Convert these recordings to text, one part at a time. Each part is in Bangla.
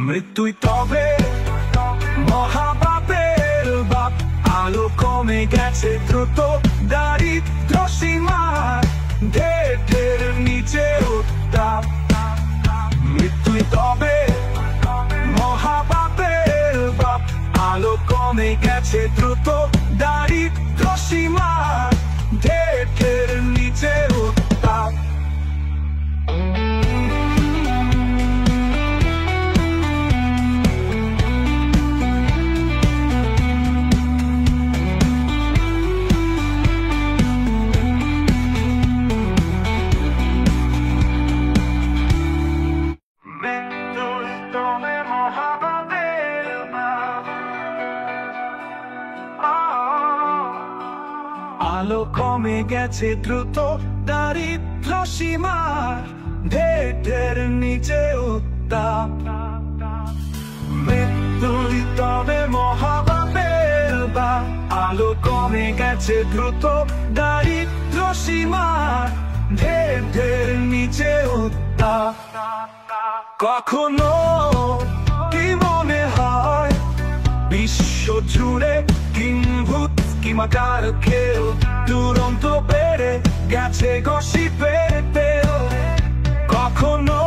মৃত্যুই তবে মহাপাপের বাপ। আলো কমে গেছে দ্রুত, দারিদ্র সীমার ঢের ঢের নিচে উত্তাপ। মৃত্যুই তবে মহাপাপের বাপ। আলো কমে গেছে দ্রুত, দারিদ্র সীমার ঢের ঢের নিচে উত্তাপ। আলো কমে গেছে দ্রুত, দারিদ্র সীমার ঢের ঢের নিচে উত্তাপ। মৃত্যুই তবে মহাপাপের বাপ। আলো কমে গেছে দ্রুত, দারিদ্র সীমার ঢের ঢের নিচে উত্তাপ। কখনো কি মনে হয় বিশ্ব জুড়ে কিম্ভূত কিমাকার খেল দুরন্ত বেড়ে গেছে গসিপের তেল। কখনো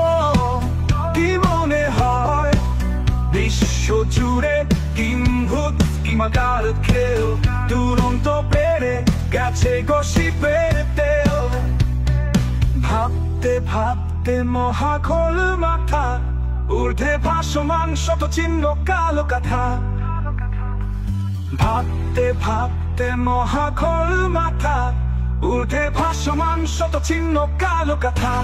কি মনে হয় বিশ্ব জুড়ে কিম্ভূত কিমাকার খেল দুরন্ত বেড়ে গেছে গসিপের তেল। ভাবতে ভাবতে মহাখোল মাথা, ঊর্ধ্বে ভাসমান শত চিহ্ন কালো কাঁথা। ভাবতে ভাবতে মহাখোল মাথা, ঊর্ধ্বে ভাসমান শত চিহ্ন কালো কাঁথা।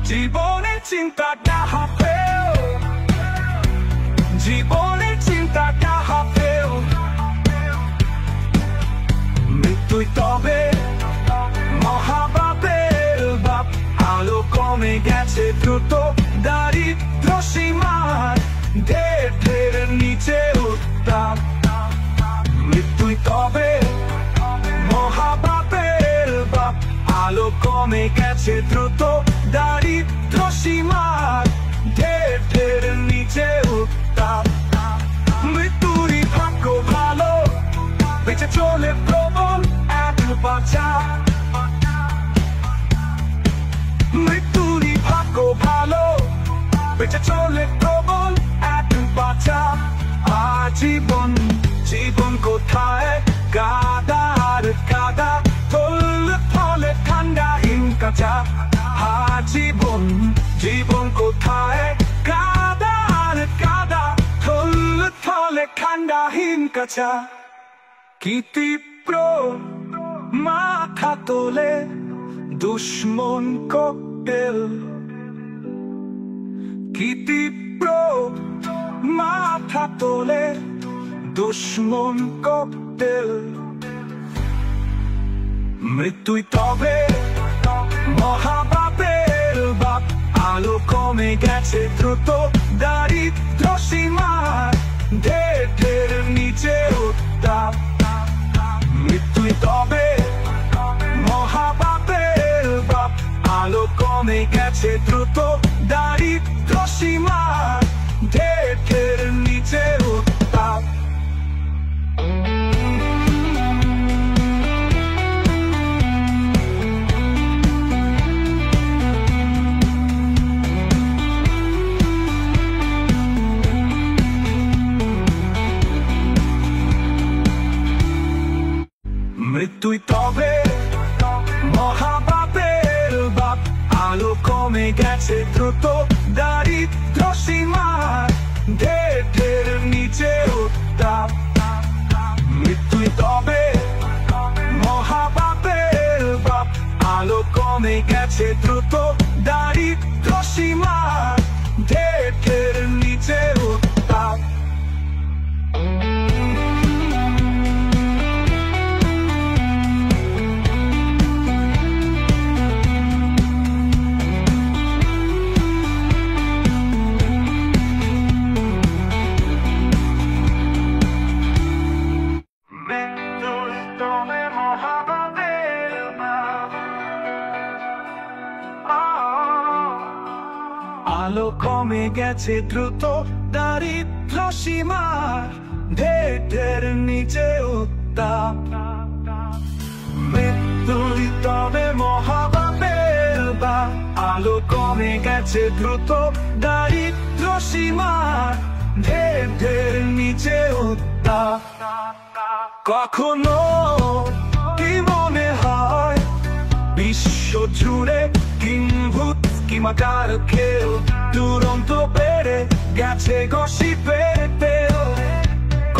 জীবনের চিন্তাটা হাফেও, জীবনের চিন্তাটা হাফেও। মৃত্যুই তবে মহাপাপের বাপ। আলো কমে গেছে দ্রুত, দারিদ্র সীমার ঢের ঢের নিচে উত্তাপ। মৃত্যুই তবে মহাপাপের বাপ। আলো কমে গেছে দ্রুত, দারিদ্র সীমার ঢের ঢের নিচে উত্তাপ। মৃত্যুরই ভাগ্য ভালো, বেঁচে চলে প্রবল এক বাঁচা। মৃত্যুরই ভাগ্য ভালো, বেঁচে চলে প্রবল এক বাঁচা। আজীবন জীবন কোথায় গাদা আর কাদা, থল থলে ঠান্ডা হিম কাঁচা। আজীবন জীবন কোথায় গাদা আর কাদা, থল থলে ঠান্ডা হিম কাঁচা। কি তীব্র মাথা তোলে দুশ্মন ককটেল। কি তীব্র মাথা তোলে দুশ্মন ককটেল। মৃত্যুই তবে মহাপাপের বাপ। আলো কমে গেছে দ্রুত, দারিদ্র সীমার ঢের ঢের নিচে উত্তাপ। মৃত্যুই তবে মহাপাপের বাপ। আলো কমে গেছে দ্রুত, দারিদ্র সীমার ঢের ঢের নিচে উত্তাপ। মৃত্যুই তবে মহাপাপের বাপ। আলো কমে গেছে দ্রুত, দারিদ্র সীমার ঢের ঢের নিচে উত্তাপ। মৃত্যুই তবে মহাপাপের বাপ। আলো কমে গেছে দ্রুত, দারিদ্র সীমার ঢের ঢের নিচে উত্তাপ। গেছে দ্রুত দারিদ্র সীমার ঢের নিচে উত্তাপ মৃত্যুর তবে মহাপাপের বা আলো কমে গেছে দ্রুত দারিদ্র সীমার ঢের নিচে উত্তাপ কখনো কি মনে হয় বিশ্ব জুড়ে কিংভূত কিমাকার খেল দুরন্ত বেড়ে গেছে গসিপের তেল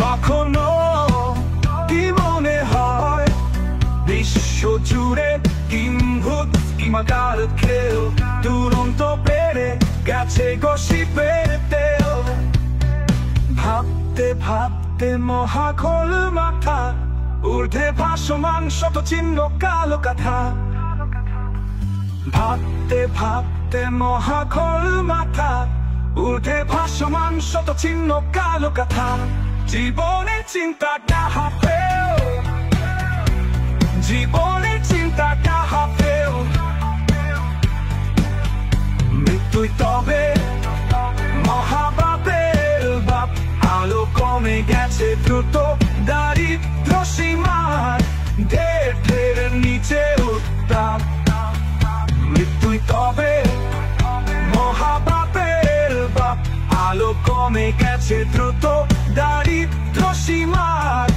কখনো কি মনে হয় বিশ্ব জুড়ে কিংভূত কিমাকার খেল দুরন্ত বেড়ে গেছে গসিপের তেল ভাবতে ভাবতে মহাখোল মাথা ঊর্ধ্বে ভাসমান শত চিহ্ন কালো কাথা ভাবতে ভাবতে মহাখোল মাথা ঊর্ধ্বে ভাসমান শত চিহ্ন কালো কাথা জীবনের চিন্তাটা হাফেও জীবনের চিন্তাটা হাফেও মৃত্যুই তবে মহাপাপের বাপ আলো কমে গেছে দ্রুত দারিদ্র সীমার ঢের নিচে উত্তাপ মৃত্যুই তবে মহাপাপের বাপ আলো কমে গেছে দ্রুত দারিদ্র সীমার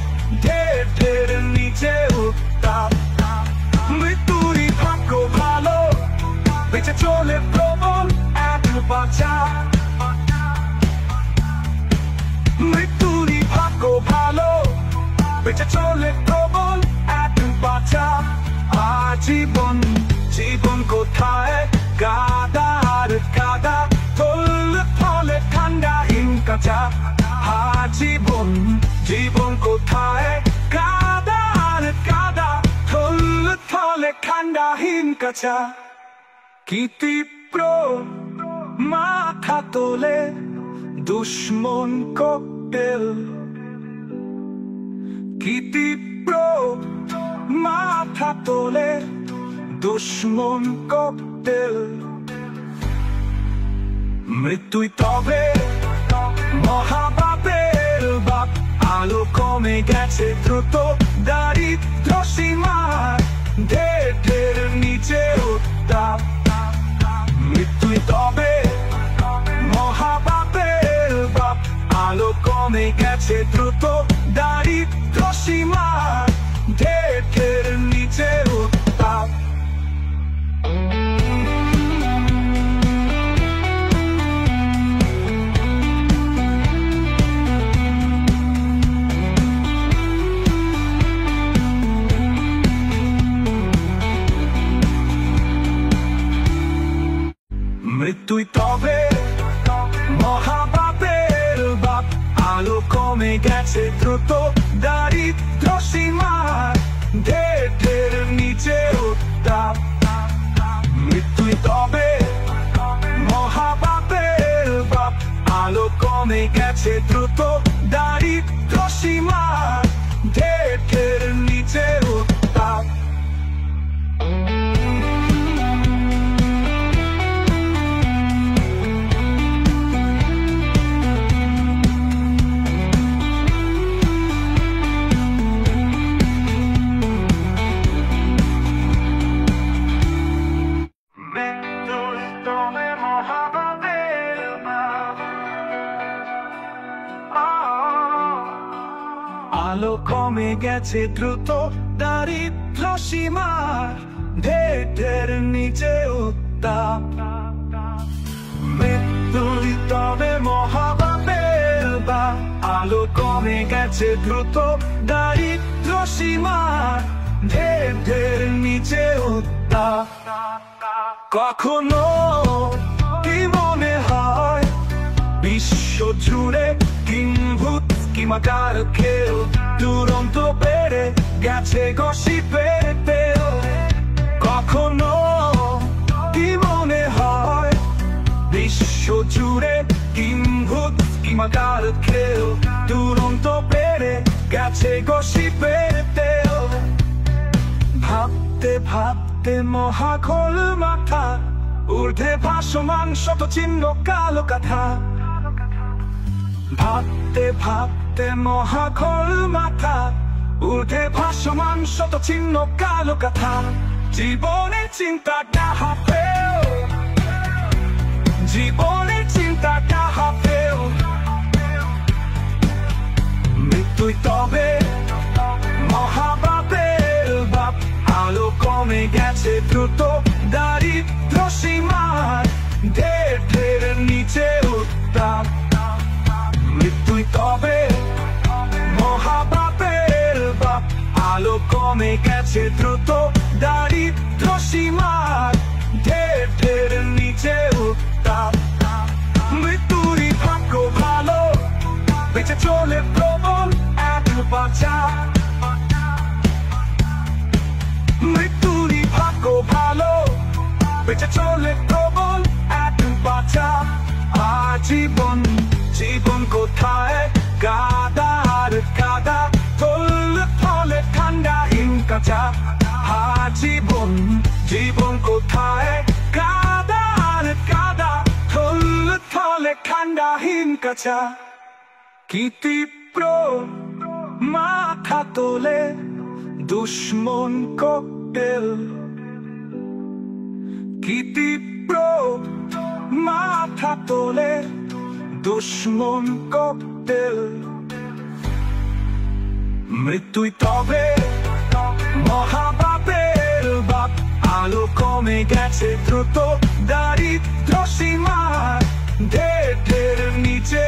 ঢের নিচে উত্তাপ মৃত্যুরই ভাগ্য ভালো বেঁচে চলে প্রবল এক বাঁচা মৃত্যুরই ভাগ্য ভালো বেঁচে চলে প্রবল এক বাঁচা আজীবন জীবন কোথায় গাদা আর কাদা থল থলে ঠান্ডা হিম কাঁচা আজীবন জীবন কোথায় গাদা আর কাদা থল থলে ঠান্ডা হিম কাঁচা কি তীব্র মাথা তোলে দুশ্মন ককটেল কি তীব্র মাথা তোলে দুশ্মন ককটেল মৃত্যুই তবে মহাপাপের বাপ আলো কমে গেছে দ্রুত দারিদ্র সীমার ঢের নিচে উত্তাপ মৃত্যুই তবে মহাপাপের বাপ আলো কমে গেছে দ্রুত দারিদ্র সীমার ঢের নিচে উত্তাপ মৃত্যুই তবে মহাপাপের বাপ আলো কমে গেছে দ্রুত দারিদ্র সীমার ঢের নিচে উত্তাপ মৃত্যুই তবে মহাপাপের বাপ আলো কমে গেছে দ্রুত দারিদ্র সীমার ঢের নিচে উত্তাপ আলো কমে গেছে দ্রুত দারিদ্র সীমার ঢের নিচে উত্তাপ মৃত্যুই তবে মহাপাপের বা আলো কমে গেছে দ্রুত দারিদ্র সীমার ঢের নিচে উত্তাপ কখনো কি মনে হয় বিশ্ব জুড়ে কিংভূত কিমাকার খেল দুরন্ত বেড়ে গেছে গসিপের তেল কখনো কি মনে হয় বিশ্ব জুড়ে কিংভূত কিমাকার খেল দুরন্ত বেড়ে গেছে গসিপের তেল ভাবতে ভাবতে মহাখোল মাথা ঊর্ধ্বে ভাসমান শত চিহ্ন কালো কাঁথা। ভাবতে ভাবতে মহাখল মাথা, ঊর্ধ্বে ভাসমান শত চিহ্ন কালো কাঁথা। জীবনের চিন্তাটা হাফেও, জীবনের চিন্তাটা হাফেও। মৃত্যুই তবে মহাবাপের বাপ, আলো কমে গেছে দ্রুত দারিদ্র সীমার, ঢের ঢের নিচে উত্তাপ। মৃত্যুই তবে মহাবাপের বাপ, আলো কমে গেছে দ্রুত দারিদ্র সীমার, ঢের ঢের নিচে উত্তাপ। মৃত্যুরই ভাগ্য ভালো, বেঁচে চলে প্রবল এক বাঁচা। মৃত্যুরই ভাগ্য ভালো, বেঁচে চলে প্রবল এক বাঁচা। আজীবন জীবন কোথায় কাদা আর কাদা, থল থলে ঠান্ডা হিম কাঁচা। আজীবন জীবন কোথায় কাদা আর কাদা, থল থলে ঠান্ডা হিম কাঁচা। কি তীব্র মাথা তোলে দুশ্মন ককটেল, কি তীব্র মাথা তোলে দুশ্মন ককটেল। মৃত্যুই তবে মহাবাপের বাপ, আলো কমে গেছে দ্রুত দারিদ্র সীমার, ঢের ঢের নিচে